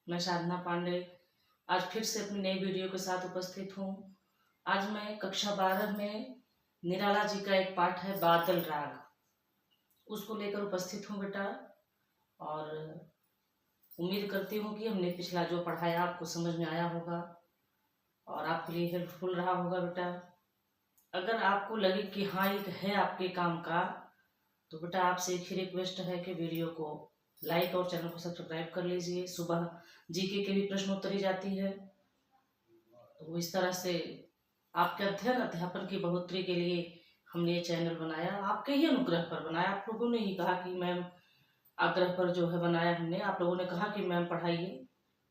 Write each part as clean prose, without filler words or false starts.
मैं साधना पांडे आज फिर से अपनी नई वीडियो के साथ उपस्थित हूँ। आज मैं कक्षा 12 में निराला जी का एक पाठ है बादल राग, उसको लेकर उपस्थित हूँ बेटा। और उम्मीद करती हूँ कि हमने पिछला जो पढ़ाया आपको समझ में आया होगा और आपके लिए हेल्पफुल रहा होगा बेटा। अगर आपको लगे कि हाँ ये है आपके काम का, तो बेटा आपसे एक ही रिक्वेस्ट है कि वीडियो को लाइक और चैनल को सब्सक्राइब कर लीजिए। सुबह जीके के भी प्रश्नोत्तरी जाती है, तो इस तरह से आपके अध्ययन अध्यापन की बढ़ोतरी के लिए हमने ये चैनल बनाया। आपके ही अनुग्रह पर बनाया, आप लोगों ने ही कहा कि मैम आग्रह पर जो है बनाया हमने। आप लोगों ने कहा कि मैम पढ़ाइए,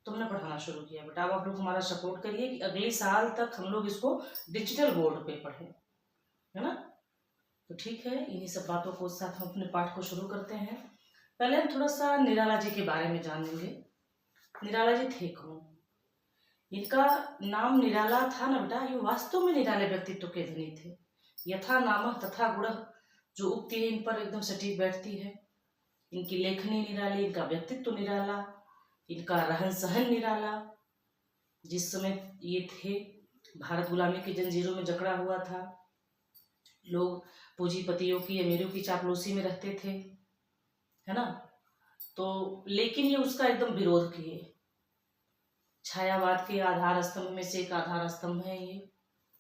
तो हमने पढ़ाना शुरू किया बेटा। अब आप लोग हमारा सपोर्ट करिए कि अगले साल तक हम लोग इसको डिजिटल बोर्ड पे पढ़ें, है ना। तो ठीक है, इन्हीं सब बातों को साथ हम अपने पाठ को शुरू करते हैं। पहले हम थोड़ा सा निराला जी के बारे में जान लेंगे। निराला जी थे कौन? इनका नाम निराला था ना बेटा, ये वास्तव में निराले व्यक्तित्व के धनी थे। यथा नामः तथा गुणः जो उक्ति है इन पर एकदम सटीक बैठती है। इनकी लेखनी निराली, इनका व्यक्तित्व निराला, इनका रहन सहन निराला। जिस समय ये थे, भारत गुलामी की जंजीरों में जकड़ा हुआ था, लोग पूंजीपतियों की अमीरों की चापलूसी में रहते थे, है ना। तो लेकिन ये उसका एकदम विरोध किए। छायावाद के आधार स्तंभ में से एक आधार स्तंभ है ये।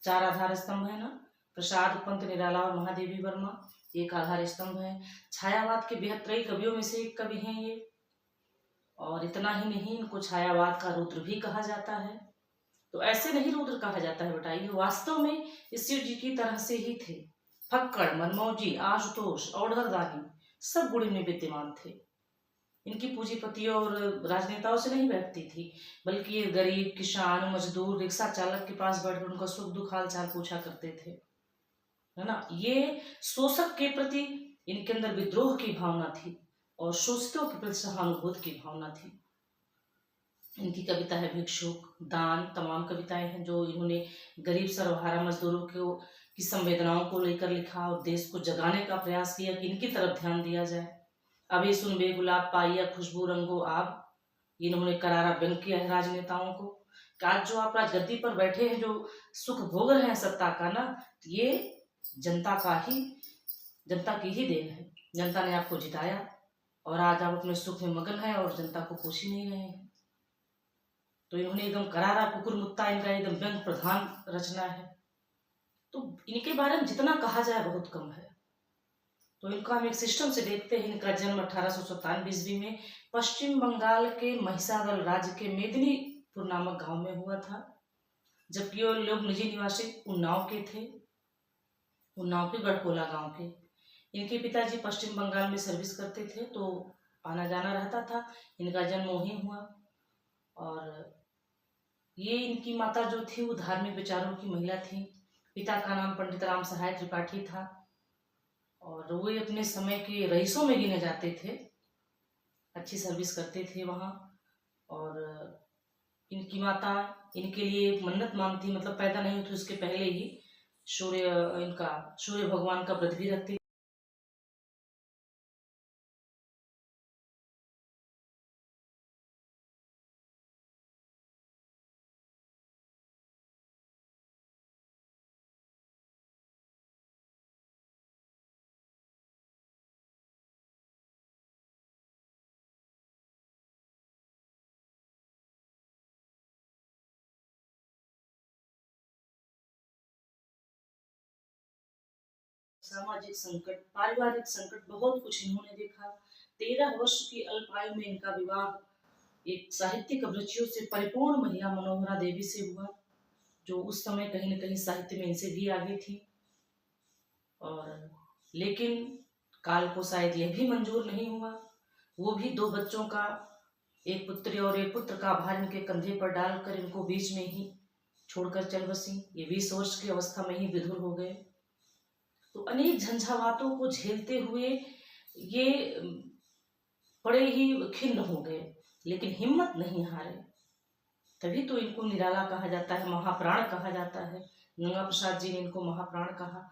4 आधार स्तंभ है ना, प्रसाद, पंत, निराला और महादेवी वर्मा, एक आधार स्तंभ है। छायावाद के 72 कवियों में से एक कवि हैं ये। और इतना ही नहीं, इनको छायावाद का रुद्र भी कहा जाता है। तो ऐसे नहीं रुद्र कहा जाता है बेटा, ये वास्तव में शिव जी की तरह से ही थे। फक्कड़, मनमौजी, आशुतोष, औढ़रदानी सब गुण में विद्यमान थे। इनकी पूंजीपतियों और राजनेताओं से नहीं बैठती थी, बल्कि ये गरीब, किसान, मजदूर, रिक्शा चालक के पास बैठकर उनका सुख दुख हाल चाल पूछा करते थे, है ना। ये शोषक के प्रति इनके अंदर विद्रोह की भावना थी और शोषितों के प्रति सहानुभूति की भावना थी। इनकी कविता है भिक्षुक, दान, तमाम कविताएं हैं जो इन्होंने गरीब सर्वहारा मजदूरों को की संवेदनाओं को लेकर लिखा और देश को जगाने का प्रयास किया कि इनकी तरफ ध्यान दिया जाए। अभी सुन बे गुलाब पाइया खुशबू रंगो आब, इन्होंने करारा व्यंग किया है राजनेताओं को। आज जो आप राजगद्दी पर बैठे हैं, जो सुख भोग रहे हैं सत्ता का ना, ये जनता का ही, जनता की ही देन है। जनता ने आपको जिताया और आज आप अपने सुख में मगन हैं और जनता को पूछ ही नहीं रहे हैं। तो इन्होंने एकदम करारा कुकुर मुत्ता, इनका एकदम व्यंग प्रधान रचना है। तो इनके बारे में जितना कहा जाए बहुत कम है। तो इनका हम एक सिस्टम से देखते हैं। इनका जन्म 1897 ईस्वी में पश्चिम बंगाल के महिसादल राज्य के मेदिनीपुर नामक गांव में हुआ था, जबकि वो लोग निजी निवासी उन्नाव के थे, उन्नाव के गढ़कोला गांव के। इनके पिताजी पश्चिम बंगाल में सर्विस करते थे, तो आना जाना रहता था। इनका जन्म वहीं हुआ। और ये इनकी माता जो थी वो धार्मिक विचारों की महिला थी। पिता का नाम पंडित राम सहाय त्रिपाठी था और वो अपने समय के रईसों में गिने जाते थे, अच्छी सर्विस करते थे वहाँ। और इनकी माता इनके लिए मन्नत मांगती, मतलब पैदा नहीं हुई थी उसके पहले ही सूर्य भगवान का व्रत भी रखती। सामाजिक संकट, पारिवारिक संकट, बहुत कुछ इन्होंने देखा। 13 वर्ष की अल्प आयु में इनका विवाह एक साहित्यिक अभिरुचियों से परिपूर्ण महिला मनोहरा देवी से हुआ, जो उस समय कहीं न कहीं साहित्य में इनसे भी आगे थी। और लेकिन काल को शायद यह भी मंजूर नहीं हुआ। वो भी 2 बच्चों का, एक पुत्री और एक पुत्र का भार इनके कंधे पर डालकर इनको बीच में ही छोड़कर चल बसी। ये 20 वर्ष की अवस्था में ही विधुर हो गए। तो अनेक झंझावातों को झेलते हुए ये बड़े ही खिन्न हो गए, लेकिन हिम्मत नहीं हारे। तभी तो इनको निराला कहा जाता है, महाप्राण कहा जाता है। गंगा प्रसाद जी ने इनको महाप्राण कहा।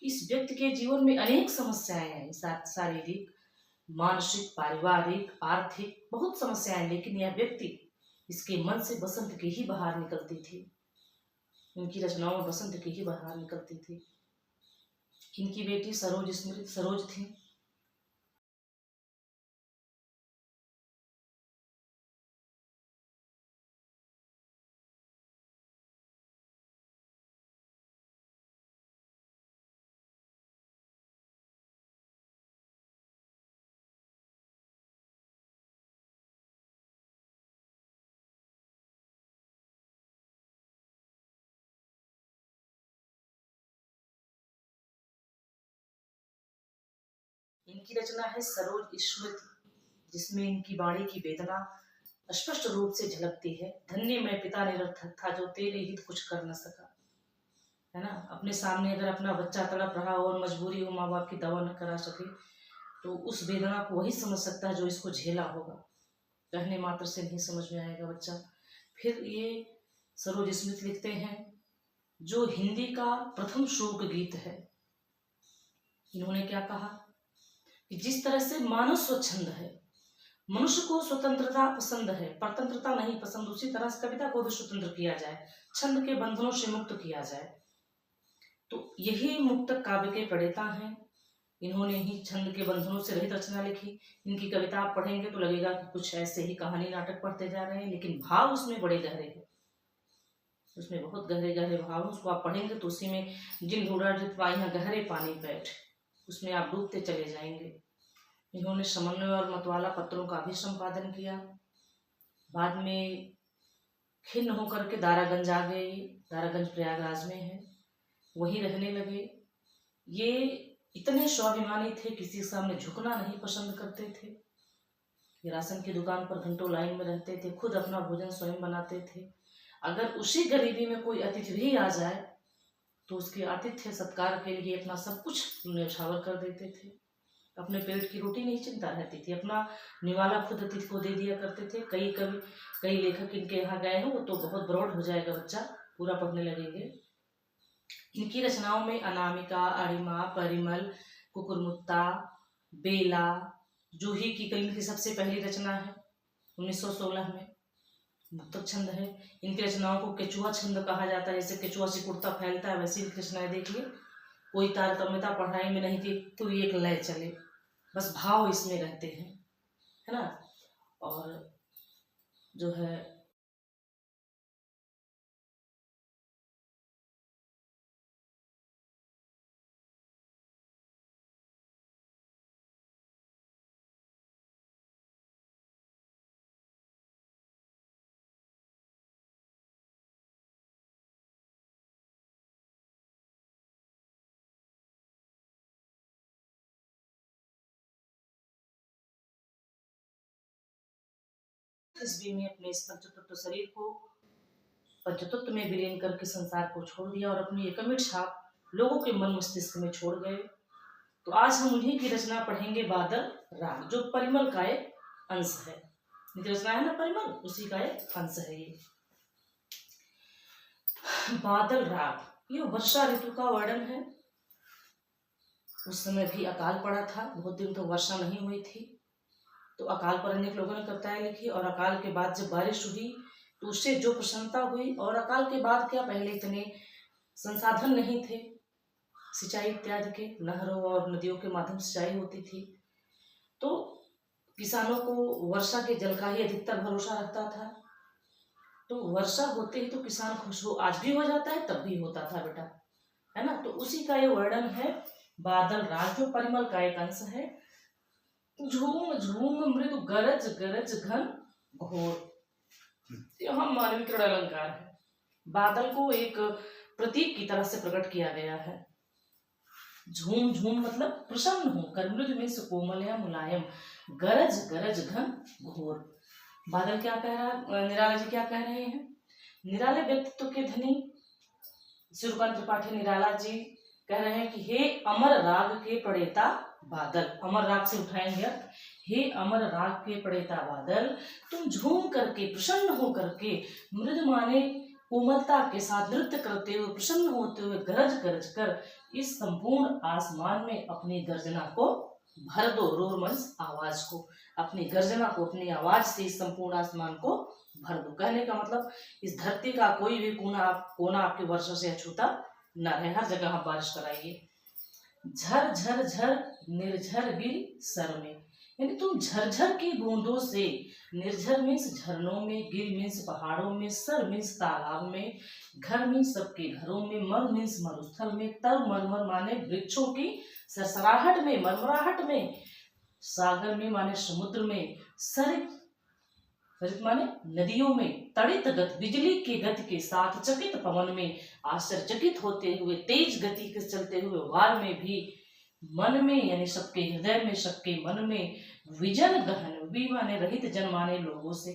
इस व्यक्ति के जीवन में अनेक समस्याएं हैं, शारीरिक, मानसिक, पारिवारिक, आर्थिक, बहुत समस्याएं, लेकिन यह व्यक्ति इसके मन से बसंत की ही बहार निकलती थी। इनकी रचनाओं में बसंत की ही बहार निकलती थी। इनकी बेटी सरोज स्मृति सरोज थी। इनकी रचना है सरोज स्मृति, जिसमें इनकी वाणी की वेदना स्पष्ट रूप से झलकती है। धन्य मैं पिता निरर्थक था जो तेरे हित कुछ कर न सका। है ना, अपने सामने अगर अपना बच्चा तड़प रहा हो और मजबूरी हो माँ बाप की दवा न करा सके, तो उस वेदना को वही समझ सकता है जो इसको झेला होगा। कहने मात्र से नहीं समझ में आएगा बच्चा। फिर ये सरोज स्मिथ लिखते हैं, जो हिंदी का प्रथम शोक गीत है। इन्होंने क्या कहा कि जिस तरह से मानव स्वच्छंद है, मनुष्य को स्वतंत्रता पसंद है, परतंत्रता नहीं पसंद, उसी तरह से कविता को भी स्वतंत्र किया जाए, छंद के बंधनों से मुक्त किया जाए। तो यही मुक्त काव्य के प्रणेता हैं। इन्होंने ही छंद के बंधनों से रहित रचना लिखी। इनकी कविता आप पढ़ेंगे तो लगेगा कि कुछ ऐसे ही कहानी नाटक पढ़ते जा रहे हैं, लेकिन भाव उसमें बड़े गहरे हैं। उसमें बहुत गहरे गहरे भाव, उसको आप पढ़ेंगे तो उसी में जिन ढूंढा पाई गहरे पानी बैठ, उसमें आप डूबते चले जाएंगे। इन्होंने समन्वय और मतवाला पत्रों का भी संपादन किया। बाद में खिन्न होकर के दारागंज आ गए। दारागंज प्रयागराज में है, वहीं रहने लगे। ये इतने स्वाभिमानी थे, किसी के सामने झुकना नहीं पसंद करते थे। ये राशन की दुकान पर घंटों लाइन में रहते थे, खुद अपना भोजन स्वयं बनाते थे। अगर उसी गरीबी में कोई अतिथि भी आ जाए तो उसके आतिथ्य सत्कार के लिए अपना सब कुछ न्यौछावर कर देते थे। अपने पेट की रोटी नहीं चिंता रहती थी, अपना निवाला खुद अतिथि को दे दिया करते थे। कई लेखक इनके यहाँ गए हैं, वो तो बहुत ब्रॉड हो जाएगा बच्चा, पूरा पढ़ने लगेंगे। इनकी रचनाओं में अनामिका, अरिमा, परिमल, कुकुरमुत्ता, बेला, जूही की कली की सबसे पहली रचना है 1916 में। मुक्तक छंद है। इनकी रचनाओं को केचुआ छंद कहा जाता है। जैसे केचुआ सिकुड़ता फैलता है, वैसी इनकी रचनाएं देखिए। कोई तारतम्यता पढ़ाई में नहीं थी, पूरी एक लय चले, बस भाव इसमें रहते हैं, है ना। और जो है ईस्वी में अपने इस पंचतत्व शरीर को पंचतत्व में विलीन करके संसार को छोड़ दिया और अपनी एक अमिट छाप लोगों के मन मस्तिष्क में छोड़ गए। तो आज हम उन्हीं की रचना पढ़ेंगे, बादल राग, जो परिमल का एक अंश है। इनकी रचना है ना परिमल, उसी का एक अंश है ये। बादल राग, ये वर्षा ऋतु का वर्णन है। उस समय भी अकाल पड़ा था, बहुत दिन तो वर्षा नहीं हुई थी, तो अकाल पर अनेक लोगों ने कविताएं लिखी। और अकाल के बाद जब बारिश हुई तो उससे जो प्रसन्नता हुई, और अकाल के बाद क्या, पहले इतने संसाधन नहीं थे सिंचाई इत्यादि के, नहरों और नदियों के माध्यम से सिंचाई होती थी, तो किसानों को वर्षा के जल का ही अधिकतर भरोसा रहता था। तो वर्षा होते ही तो किसान खुश हो, आज भी हो जाता है, तब भी होता था बेटा, है ना। तो उसी का ये वर्णन है बादल राग, जो परिमल का एक अंश है। झूम झूम मृदु गरज गरज घन घोर, यहाँ मानवीकरण अलंकार है। बादल को एक प्रतीक की तरह से प्रकट किया गया है। झूम झूम मतलब प्रसन्न होकर, मृदु मीन्स कोमल या मुलायम, गरज गरज घन घोर। बादल क्या कह रहा है, निराला जी क्या कह रहे हैं, निराले व्यक्तित्व के धनी सूर्यकांत त्रिपाठी निराला जी कह रहे हैं कि हे अमर राग के प्रणेता बादल, अमर राग से उठाएंगे, हे अमर राग के प्रणेता बादल, तुम झूम करके, प्रसन्न हो करके, मृदु माने कोमलता के साथ नृत्य करते हुए, प्रसन्न होते हुए, गरज गरज कर इस संपूर्ण आसमान में अपनी गर्जना को भर दो। रोरमंस आवाज को, अपनी गर्जना को, अपनी आवाज से इस संपूर्ण आसमान को भर दो। कहने का मतलब इस धरती का कोई भी कोना आपके वर्षा से अछूता न रहे, हर जगह आप बारिश कराइए। झर झर झर निर्झर गिर सर में, यानी तुम झरझर की बूंदों से, निर्झर मीन्स झरनों में, गिर मीन्स पहाड़ों में, सर मीन्स तालाब में, घर मीन्स सबके घरों में, मर मीन्स मरुस्थल में, तर मरमर माने वृक्षों की सरसराहट में, मरमराहट में, सागर में माने समुद्र में, सरित सरित माने नदियों में, तड़ित गति बिजली की गति के साथ, चकित पवन में, आश्चर्यचकित होते हुए, तेज गति के चलते हुए वार में भी, मन में यानी सबके हृदय में, सबके मन में, विजन गहन, वी माने रहित, जन माने लोगों से,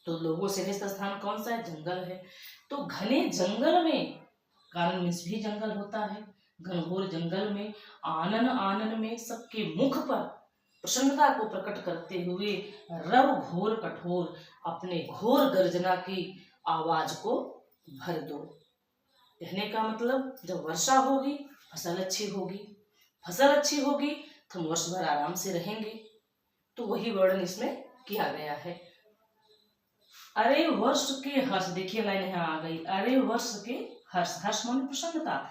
तो लोगों से रहित स्थान कौन सा है? जंगल है। तो घने जंगल में, कानन मीन्स भी जंगल होता है, घनघोर जंगल में, आनन आनन में, सबके मुख पर प्रसन्नता को प्रकट करते हुए, रव घोर कठोर, अपने घोर गर्जना की आवाज को भर दो। कहने का मतलब जब वर्षा होगी फसल अच्छी होगी, फसल अच्छी होगी तो हम वर्ष भर आराम से रहेंगे। तो वही वर्णन इसमें किया गया है। अरे वर्ष के हर्ष, देखिए लाइन यहाँ आ गई, अरे वर्ष के हर्ष, हर्ष माने प्रसन्नता,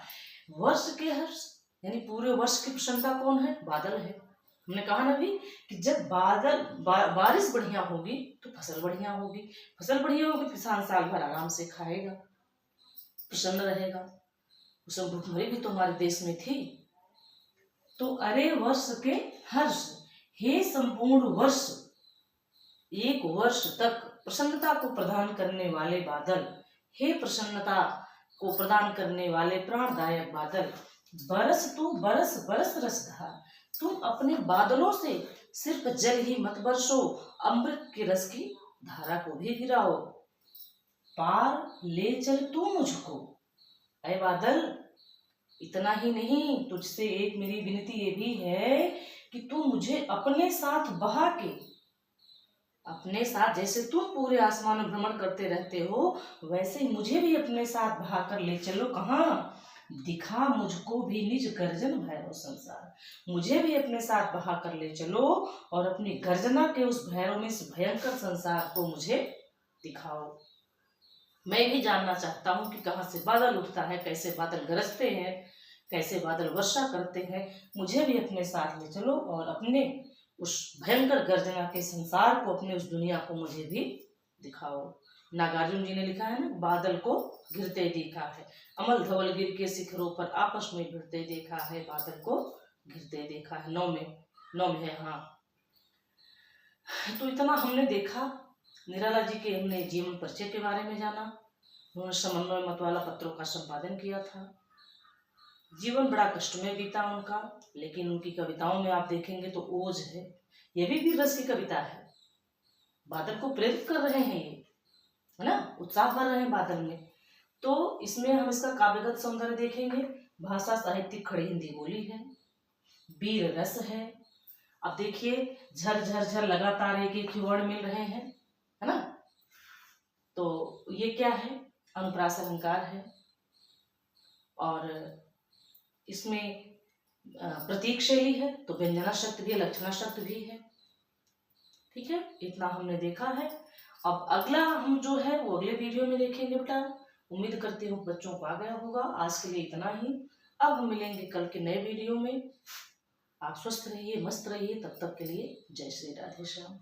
वर्ष के हर्ष यानी पूरे वर्ष की प्रसन्नता कौन है? बादल है। हमने कहा ना भी कि जब बारिश बढ़िया होगी तो फसल बढ़िया होगी, फसल बढ़िया होगी किसान साल भर आराम से खाएगा, प्रसन्न रहेगा। उसमें भूखमरी भी तो हमारे देश में थी। तो अरे वर्ष के हर्ष, हे संपूर्ण वर्ष, एक वर्ष तक प्रसन्नता को प्रदान करने वाले बादल, हे प्रसन्नता को प्रदान करने वाले प्राणदायक बादल, बरस तू बरस बरस रसधार, तुम अपने बादलों से सिर्फ जल ही मत बरसो, अमृत के रस की धारा को भी गिराओ, पार ले चल तू मुझको। अरे बादल, इतना ही नहीं, तुझसे एक मेरी विनती ये भी है कि तू मुझे अपने साथ बहा के, अपने साथ जैसे तुम पूरे आसमान में भ्रमण करते रहते हो वैसे ही मुझे भी अपने साथ बहा कर ले चलो। कहाँ? दिखा मुझको भी निज गर्जन भैरव संसार, मुझे भी अपने साथ बहा कर ले चलो और अपनी गर्जना के उस भैरव में, इस भयंकर संसार को मुझे दिखाओ। मैं भी जानना चाहता हूँ कि कहाँ से बादल उठता है, कैसे बादल गरजते हैं, कैसे बादल वर्षा करते हैं। मुझे भी अपने साथ ले चलो और अपने उस भयंकर गर्जना के संसार को, अपने उस दुनिया को मुझे भी दिखाओ। नागार्जुन जी ने लिखा है ना, बादल को घिरते देखा है, अमल धवल गिर के शिखरों पर आपस में भिड़ते देखा है, बादल को घिरते देखा है। 9 में है। हाँ, तो इतना हमने देखा। निराला जी के हमने जीवन परिचय के बारे में जाना। उन्होंने समन्वय मतवाला पत्रों का संपादन किया था। जीवन बड़ा कष्टमय बीता उनका, लेकिन उनकी कविताओं में आप देखेंगे तो ओज है। ये भी वीर रस की कविता है। बादल को प्रेरित कर रहे हैं, ये है ना, उत्साह भर रहे हैं बादल में। तो इसमें हम इसका काव्यगत सौंदर्य देखेंगे। भाषा साहित्यिक खड़ी हिंदी बोली है, वीर रस है। अब देखिए, झर झर झर लगातार एक एक वर्ण मिल रहे हैं, है ना। तो ये क्या है? अनुप्रास अलंकार है और इसमें प्रतीक शैली है, तो व्यंजना शब्द भी है, लक्षणा शब्द भी है। ठीक है, इतना हमने देखा है। अब अगला हम जो है वो अगले वीडियो में देखेंगे बेटा। उम्मीद करती हूँ बच्चों को आ गया होगा। आज के लिए इतना ही। अब हम मिलेंगे कल के नए वीडियो में। आप स्वस्थ रहिए, मस्त रहिए। तब तक के लिए जय श्री राधे श्याम।